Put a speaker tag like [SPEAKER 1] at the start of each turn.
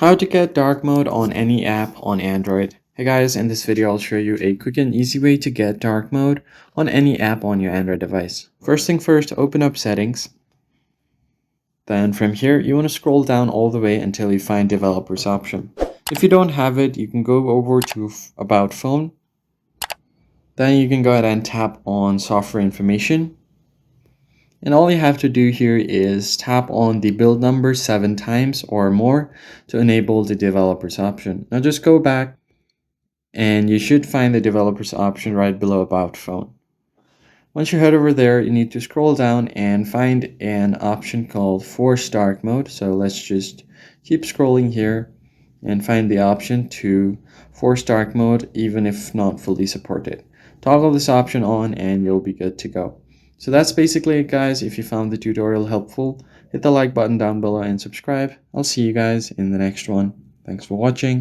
[SPEAKER 1] How to get dark mode on any app on Android. Hey guys, in this video I'll show you a quick and easy way to get dark mode on any app on your Android device. First thing first, open up settings. Then from here you want to scroll down all the way until you find developers option. If you don't have it, you can go over to about phone. Then you can go ahead and tap on software information. And all you have to do here is tap on the build number 7 times or more to enable the developers option. Now just go back and you should find the developers option right below about phone. Once you head over there, you need to scroll down and find an option called Force Dark Mode. So let's just keep scrolling here and find the option to force dark mode even if not fully supported. Toggle this option on and you'll be good to go. So that's basically it, guys. If you found the tutorial helpful, hit the like button down below and subscribe. I'll see you guys in the next one. Thanks for watching.